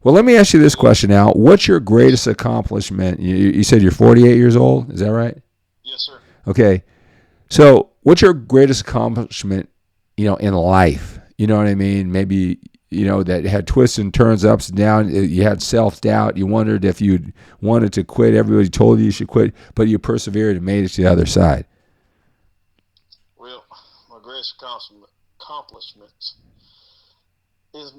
Well, let me ask you this question now. What's your greatest accomplishment? You said you're 48 years old. Is that right? Yes, sir. Okay. So, what's your greatest accomplishment, in life? You know what I mean? Maybe, that had twists and turns, ups and downs. You had self-doubt. You wondered if you wanted to quit. Everybody told you should quit, but you persevered and made it to the other side. Well, my greatest accomplishments is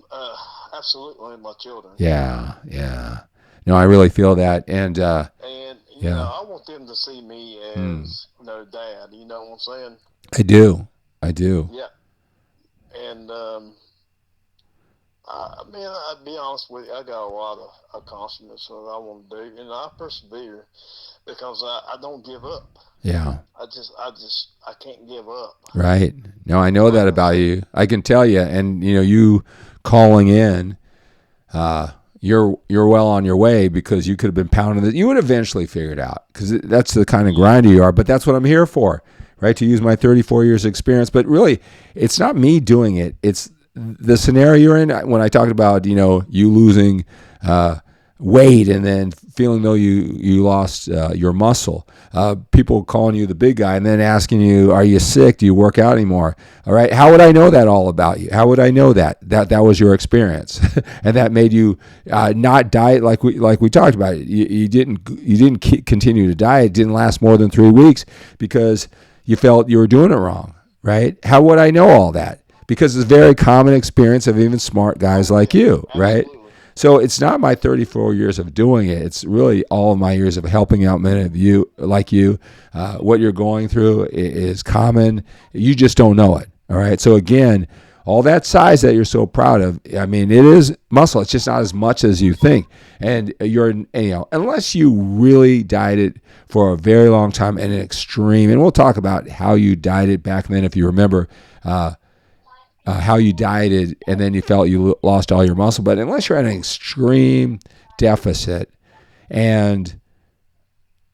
absolutely my children. Yeah, yeah. No, I really feel that. And, And yeah. I want them to see me Hmm. as dad. You know what I'm saying? I do. I do. Yeah. And I mean, I'd be honest with you, I got a lot of accomplishments that I want to do, and I persevere because I don't give up. Yeah. I can't give up. Right. No, I know Like that I about said, you. I can tell you, and you calling in, uh, you're well on your way because you could have been pounding it. You would eventually figure it out because that's the kind of yeah, grinder you are. But that's what I'm here for, right? To use my 34 years experience. But really, it's not me doing it. It's the scenario you're in. When I talked about you losing weight and then feeling though you lost your muscle. People calling you the big guy and then asking you, "Are you sick? Do you work out anymore?" All right. How would I know that all about you? How would I know that was your experience, and that made you not diet like we talked about? You didn't continue to diet. It didn't last more than 3 weeks because you felt you were doing it wrong. Right? How would I know all that? Because it's a very common experience of even smart guys oh like yeah, you. Right? absolutely. So it's not my 34 years of doing it. It's really all of my years of helping out men of you like you. What you're going through is common. You just don't know it. All right. So again, all that size that you're so proud of, I mean, it is muscle. It's just not as much as you think. And unless you really dieted for a very long time and an extreme, and we'll talk about how you dieted back then if you remember. How you dieted and then you felt you lost all your muscle. But unless you're at an extreme deficit and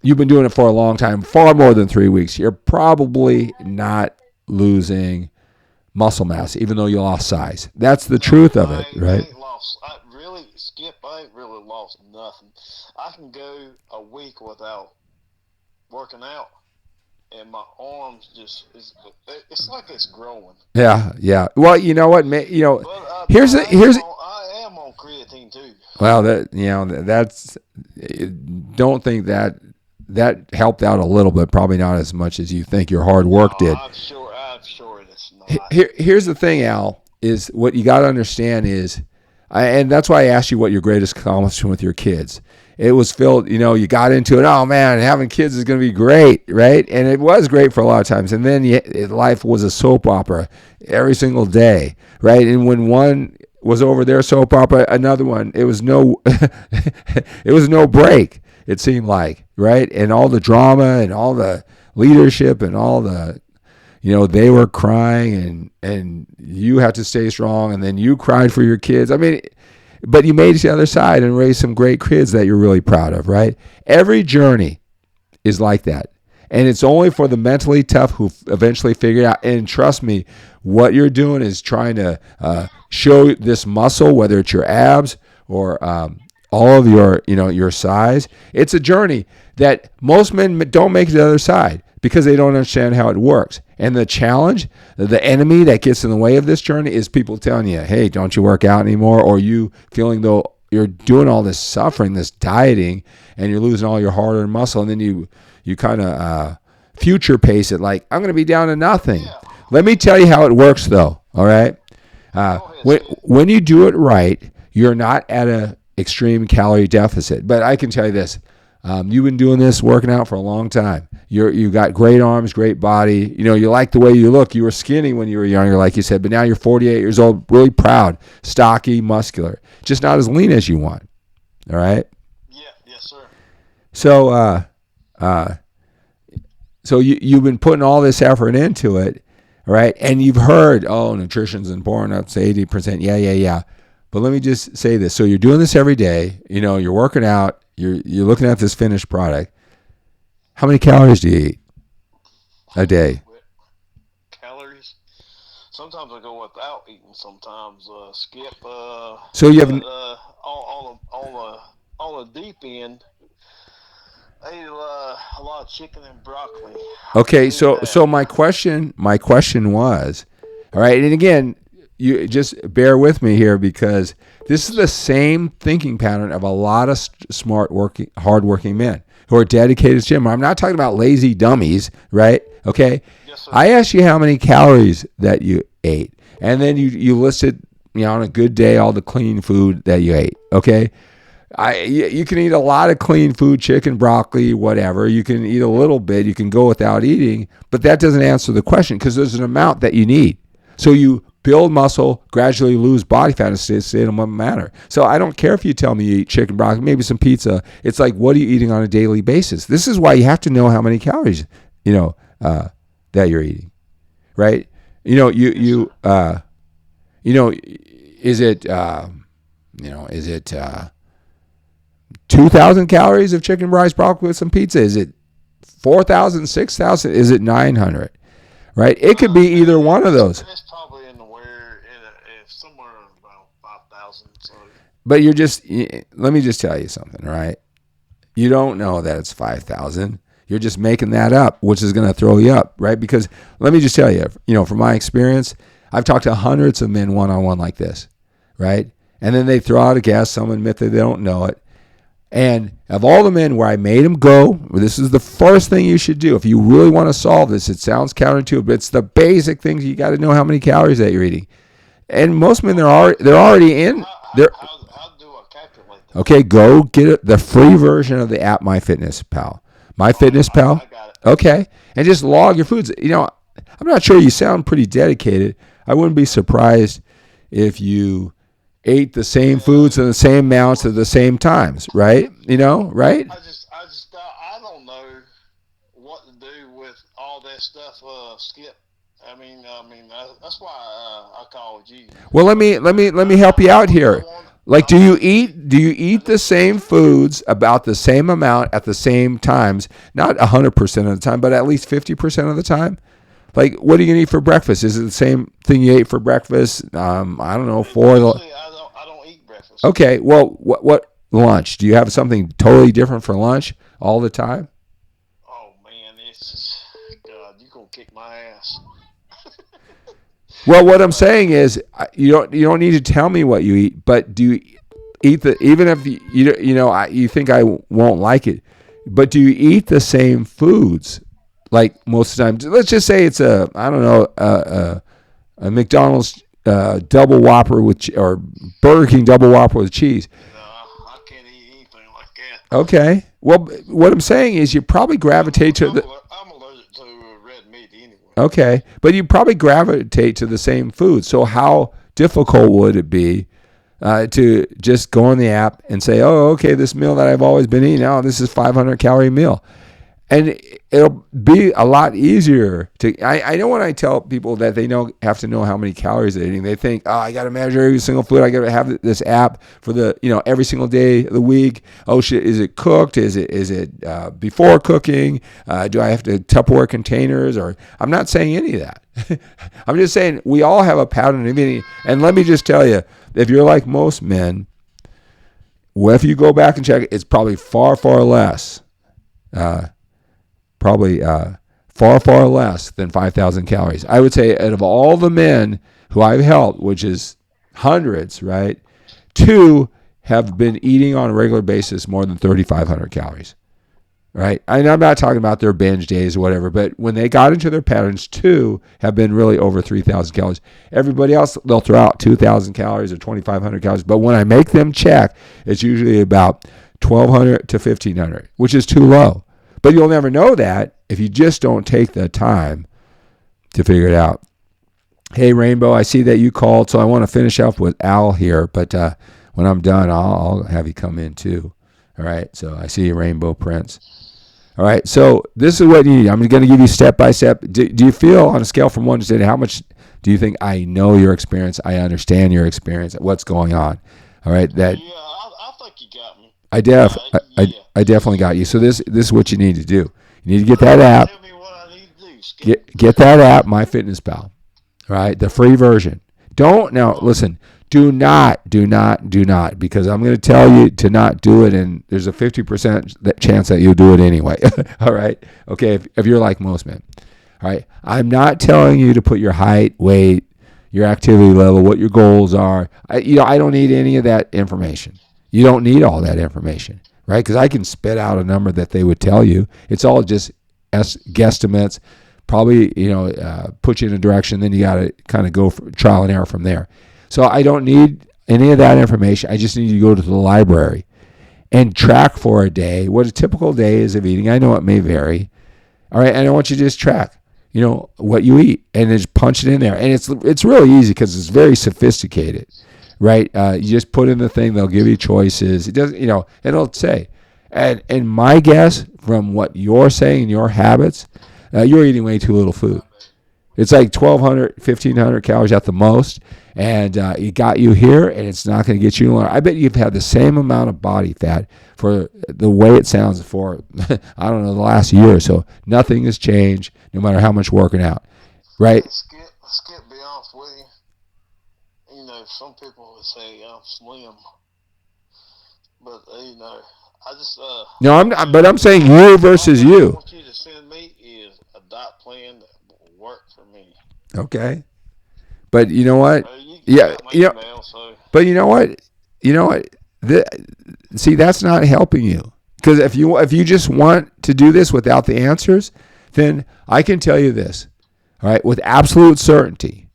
you've been doing it for a long time, far more than 3 weeks, you're probably not losing muscle mass, even though you lost size. That's the No, truth of it, I right? ain't lost. I really, Skip, I ain't really lost nothing. I can go a week without working out, and my arms it's like it's growing. Yeah, yeah. Well, you know what? But Here's the here's I am on creatine too. well that that's don't think that helped out a little bit, probably not as much as you think your hard No, work did. I'm sure it's not. Here's the thing, Al, is what you got to understand is, and that's why I asked you what your greatest accomplishment with your kids. It was filled, you got into it. Oh man, having kids is going to be great, right? And it was great for a lot of times. And then life was a soap opera every single day, right? And when one was over their soap opera, another one, it was no, it was no break. It seemed like, right? And all the drama and all the leadership and all the they were crying and you had to stay strong and then you cried for your kids. I mean, but you made it to the other side and raised some great kids that you're really proud of, right? Every journey is like that. And it's only for the mentally tough who eventually figure it out. And trust me, what you're doing is trying to show this muscle, whether it's your abs or all of your size. It's a journey that most men don't make it to the other side because they don't understand how it works. And the challenge, the enemy that gets in the way of this journey is people telling you, hey, don't you work out anymore? Or you feeling though you're doing all this suffering, this dieting, and you're losing all your hard-earned muscle. And then you kind of future pace it like, I'm going to be down to nothing. Yeah, Let me tell you how it works though, all right? go ahead, When, Skip. when you do it right, you're not at a extreme calorie deficit. But I can tell you this: you've been doing this, working out for a long time. You got great arms, great body. You like the way you look. You were skinny when you were younger, like you said, but now you're 48 years old, really proud, stocky, muscular, just not as lean as you want. All right. Yeah, yes, sir. So, uh, so you've been putting all this effort into it, right? And you've heard, oh, nutrition's important, up to 80%. Yeah, yeah, yeah. But let me just say this. So you're doing this every day. You're working out. You're looking at this finished product. How many calories do you eat a day? With calories. Sometimes I go without eating. Sometimes Skip. So you have But all deep end, I eat a lot of chicken and broccoli. Okay, Do so that. my question was, all right, and again, you just bear with me here because this is the same thinking pattern of a lot of smart working, hardworking men who are dedicated to gym. I'm not talking about lazy dummies, right? Okay, Yes, sir. I asked you how many calories that you ate, and then you listed, on a good day all the clean food that you ate. Okay, you can eat a lot of clean food, chicken, broccoli, whatever. You can eat a little bit. You can go without eating, but that doesn't answer the question because there's an amount that you need. So you build muscle, gradually lose body fat in a sustainable manner. So I don't care if you tell me you eat chicken, broccoli, maybe some pizza. It's like, what are you eating on a daily basis? This is why you have to know how many calories, that you're eating, right? Is it, is it 2,000 calories of chicken, rice, broccoli with some pizza? Is it 4,000, 6,000? Is it 900? Right? It could be either one of those. It's probably in the somewhere around 5,000. So. But let me just tell you something, right? You don't know that it's 5,000. You're just making that up, which is going to throw you up, right? Because let me just tell you, from my experience, I've talked to hundreds of men one-on-one like this, right? And then they throw out a guess. Some admit that they don't know it. And of all the men where I made them go, this is the first thing you should do. If you really want to solve this, it sounds counterintuitive, but it's the basic things. You got to know how many calories that you're eating. And most men, they're already in. How do I calculate that? Okay, go get the free version of the app MyFitnessPal. MyFitnessPal. I got it. Okay, and just log your foods. I'm not sure. You sound pretty dedicated. I wouldn't be surprised if you ate the same foods and the same amounts at the same times, right? Right? I don't know what to do with all that stuff, Skip. That's why I called you. Well, let me help you out here. Like, do you eat the same foods about the same amount at the same times? Not 100% of the time, but at least 50% of the time. Like, what are you gonna eat for breakfast? Is it the same thing you ate for breakfast? I don't know. I don't eat breakfast. Okay. Well, what lunch? Do you have something totally different for lunch all the time? Oh man, God, you gonna kick my ass. Well, what I'm saying is, you don't need to tell me what you eat, but do you eat even if you think I won't like it, but do you eat the same foods? Like most of the time, let's just say it's a McDonald's double Whopper or Burger King double Whopper with cheese. No, I can't eat anything like that. Okay. Well, what I'm saying is you probably gravitate to the. I'm allergic to red meat anyway. Okay, but you probably gravitate to the same food. So how difficult would it be to just go on the app and say, "Oh, okay, this meal that I've always been eating, this is 500 calorie meal," and it'll be a lot easier to. I know when I tell people that they have to know how many calories they're eating, they think, "Oh, I got to measure every single food. I got to have this app for the every single day of the week. Oh shit, is it cooked? Is it before cooking? Do I have to Tupperware containers?" Or I'm not saying any of that. I'm just saying we all have a pattern of eating. And let me just tell you, if you're like most men, well, if you go back and check it, it's probably far less. Far less than 5,000 calories. I would say out of all the men who I've helped, which is hundreds, right, 2 have been eating on a regular basis more than 3,500 calories, right? And I'm not talking about their binge days or whatever, but when they got into their patterns, 2 have been really over 3,000 calories. Everybody else, they'll throw out 2,000 calories or 2,500 calories, but when I make them check, it's usually about 1,200 to 1,500, which is too low. But you'll never know that if you just don't take the time to figure it out. Hey, Rainbow, I see that you called, so I want to finish up with Al here. But when I'm done, I'll have you come in too. All right, so I see you, Rainbow Prince. All right, so this is what you need. I'm going to give you step by step. Do you feel on a scale from 1 to 10, how much do you think I know your experience, I understand your experience, what's going on? All right, Yeah, I think you got me. I definitely got you. So this is what you need to do. You need to get that app. Tell me what I need to do, Skip. Get that app, MyFitnessPal. All right, the free version. Listen. Do not, because I'm going to tell you to not do it, and there's a 50% chance that you'll do it anyway. All right? Okay, if you're like most men. All right? I'm not telling you to put your height, weight, your activity level, what your goals are. I don't need any of that information. You don't need all that information, right? Because I can spit out a number that they would tell you. It's all just guesstimates, probably, put you in a direction. Then you got to kind of go for trial and error from there. So I don't need any of that information. I just need you to go to the library and track for a day what a typical day is of eating. I know it may vary. All right, and I want you to just track, what you eat, and just punch it in there. And it's really easy because it's very sophisticated, right? You just put in the thing. They'll give you choices. It doesn't, and it'll say. And my guess from what you're saying and your habits, you're eating way too little food. It's like 1,200, 1,500 calories at the most, and it got you here, and it's not going to get you lower. I bet you've had the same amount of body fat for the way it sounds for, I don't know, the last year or so. Nothing has changed, no matter how much working out, right? Skip, be honest with you. Some people would say I'm slim, but I just No, I'm not, but I'm saying you versus you. What I want you to send me is a diet plan that will work for me. Okay, but you know what? Email, so. But you know what? See, that's not helping you. Because if you just want to do this without the answers, then I can tell you this, all right, with absolute certainty,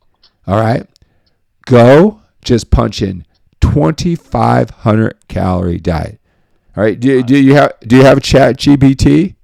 all right, go just punch in 2,500 calorie diet. All right, do you have Chat GPT?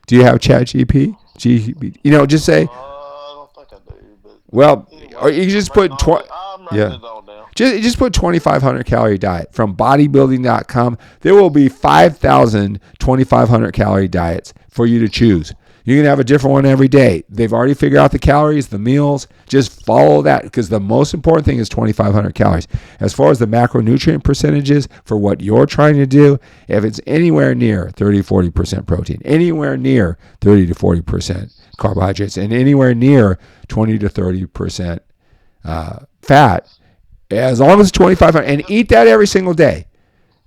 Do you have Chat GPT? Just say. I don't think I do. But well, anyway, or you just put I'm writing it all down. Just put 2,500 calorie diet from bodybuilding.com. There will be 5,000 2,500 calorie diets for you to choose. You can have a different one every day. They've already figured out the calories, the meals. Just follow that, because the most important thing is 2,500 calories. As far as the macronutrient percentages for what you're trying to do, if it's anywhere near 30-40% protein, anywhere near 30 to 40% carbohydrates, and anywhere near 20 to 30% fat, as long as it's 2,500, and eat that every single day.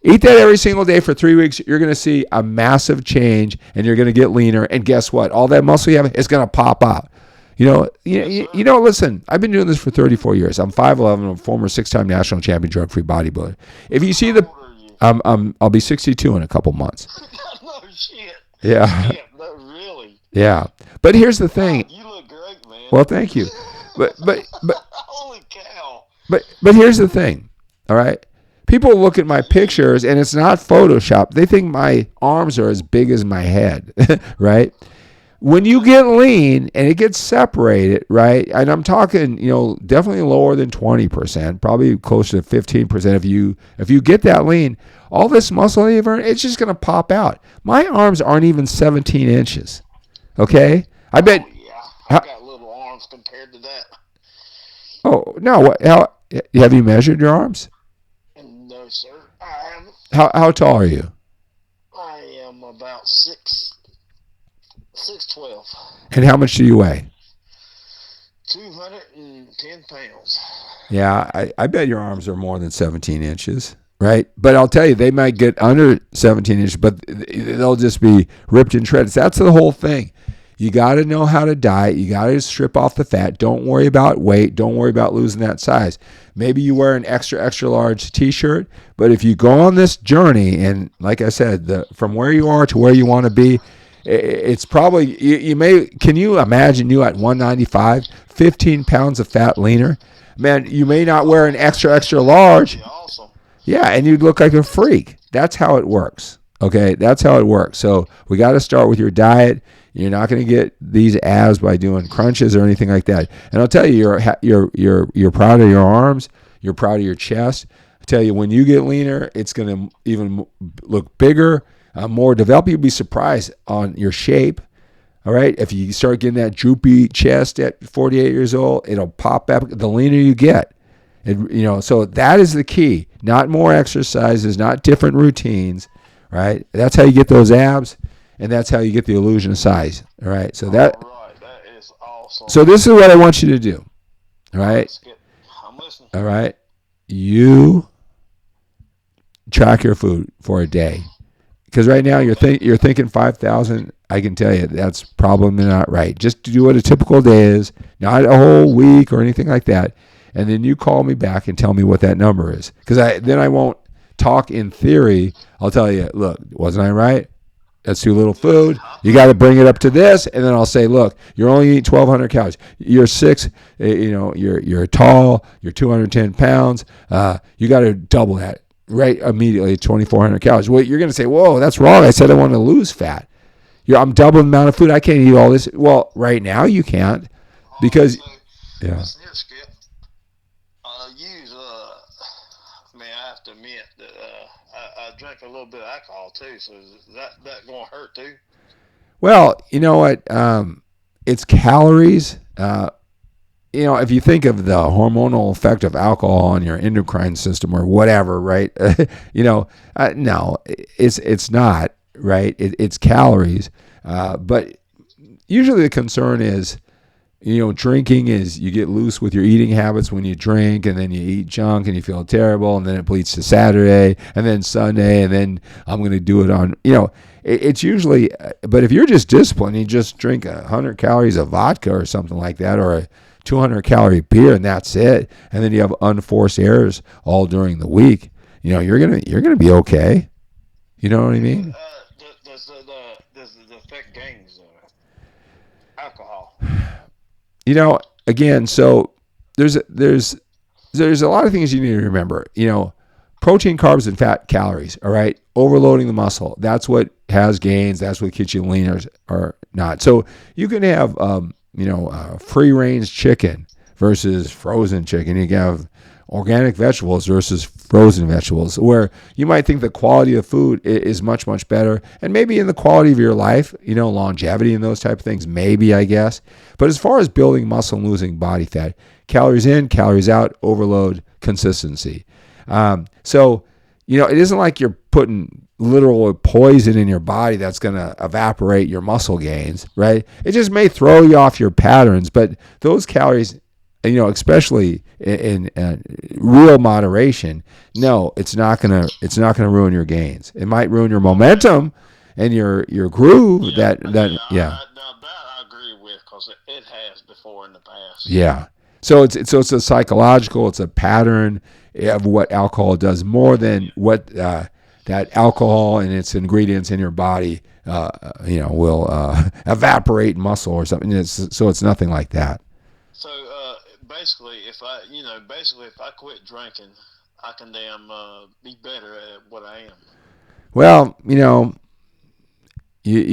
Eat that every single day for 3 weeks. You're going to see a massive change, and you're going to get leaner. And guess what? All that muscle you have is going to pop out. Listen, I've been doing this for 34 years. I'm 5'11". I'm a former 6-time national champion drug-free bodybuilder. If you see I'll be 62 in a couple months. No shit. Yeah. No, really. Yeah. But here's the thing. You look great, man. Well, thank you. But Holy cow. But here's the thing. All right. People look at my pictures, and it's not Photoshop. They think my arms are as big as my head, right? When you get lean and it gets separated, right? And I'm talking, definitely lower than 20%, probably closer to 15%. If you get that lean, all this muscle you've earned, it's just going to pop out. My arms aren't even 17 inches, okay? I bet. Oh, yeah, I got little arms compared to that. Oh no! Have you measured your arms? No, sir. I haven't. How tall are you? I am about 6'12". And how much do you weigh? 210 pounds. Yeah, I bet your arms are more than 17 inches, right? But I'll tell you, they might get under 17 inches, but they'll just be ripped in shreds. That's the whole thing. You got to know how to diet. You got to strip off the fat. Don't worry about weight. Don't worry about losing that size. Maybe you wear an extra, extra large t-shirt, but if you go on this journey, and like I said, from where you are to where you want to be, it's probably, can you imagine you at 195, 15 pounds of fat leaner? Man, you may not wear an extra, extra large. Awesome. Yeah, and you'd look like a freak. That's how it works. Okay, that's how it works. So we got to start with your diet. You're not going to get these abs by doing crunches or anything like that. And I'll tell you, you're proud of your arms. You're proud of your chest. I tell you, when you get leaner, it's going to even look bigger, more developed. You'll be surprised on your shape. All right, if you start getting that droopy chest at 48 years old, it'll pop up. The leaner you get, so that is the key. Not more exercises, not different routines. Right, that's how you get those abs. And that's how you get the illusion of size. All right. So that is awesome. So this is what I want you to do. All right. I'm listening. All right. you track your food for a day. Because right now you're thinking 5,000. I can tell you that's probably not right. Just do what a typical day is, not a whole week or anything like that. And then you call me back and tell me what that number is. Because then I won't talk in theory. I'll tell you, look, wasn't I right? That's too little food. You got to bring it up to this, and then I'll say, look, you're only eating 1,200 calories. You're 6, you're tall. You're 210 pounds. You got to double that right immediately, 2,400 calories. Well, you're going to say, whoa, that's wrong. I said I want to lose fat. I'm doubling the amount of food. I can't eat all this. Well, right now you can't because, yeah. Listen here, Skip. Man, I have to admit that I drink a little bit of alcohol too. So is that going to hurt too? Well, you know what? It's calories. If you think of the hormonal effect of alcohol on your endocrine system or whatever, right? No, it's not, right? It's calories. But usually the concern is, drinking is you get loose with your eating habits when you drink, and then you eat junk and you feel terrible, and then it bleeds to Saturday and then Sunday, and then I'm going to do it on, it's usually, but if you're just disciplined, you just drink 100 calories of vodka or something like that, or a 200-calorie beer, and that's it, and then you have unforced errors all during the week, you're gonna be okay. You know what I mean? Does the affect gains alcohol? Again, so there's a lot of things you need to remember. Protein, carbs, and fat, calories. All right, overloading the muscle. That's what has gains. That's what gets you leaner or not. So you can have free range chicken versus frozen chicken. You can have organic vegetables versus frozen vegetables, where you might think the quality of food is much, much better. And maybe in the quality of your life, longevity and those type of things, maybe, I guess. But as far as building muscle and losing body fat, calories in, calories out, overload, consistency. So it isn't like you're putting literal poison in your body that's going to evaporate your muscle gains, right? It just may throw you off your patterns, but those calories, especially in real moderation, no, it's not gonna ruin your gains. It might ruin your momentum and your groove. Yeah, Yeah. Now that I agree with, because it has before in the past. Yeah. So it's a psychological. It's a pattern of what alcohol does more than what that alcohol and its ingredients in your body, will evaporate muscle or something. So it's nothing like that. So basically, if I quit drinking, I can be better at what I am. Well, you No,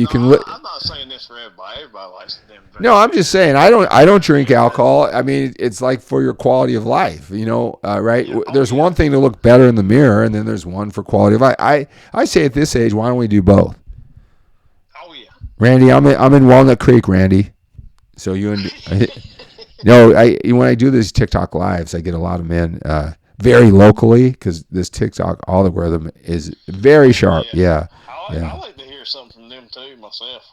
can. I'm not saying this for everybody. Everybody likes to damn drink. No, I'm just saying I don't drink alcohol. I mean, it's like for your quality of life, right? Yeah. There's one thing to look better in the mirror, and then there's one for quality of life. I say at this age, why don't we do both? Oh yeah. Randy, I'm in Walnut Creek, Randy. So you and when I do these TikTok lives, I get a lot of men very locally, because this TikTok algorithm is very sharp. Yeah. I like to hear something from them too myself.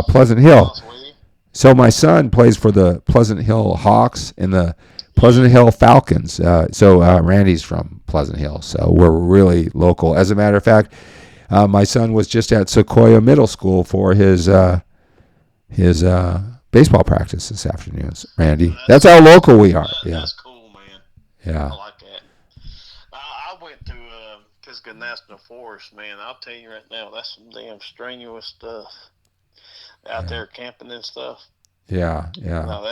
Pleasant To be Hill. honest with you. So my son plays for the Pleasant Hill Hawks and the Pleasant Hill Falcons. Randy's from Pleasant Hill, so we're really local. As a matter of fact, my son was just at Sequoia Middle School for his baseball practice this afternoon. Randy, that's how local we are. Yeah, That's cool, man. yeah. I like that. I went to Pisgah National Forest, man. I'll tell you right now, that's some damn strenuous stuff out there camping and stuff. Yeah, yeah. Now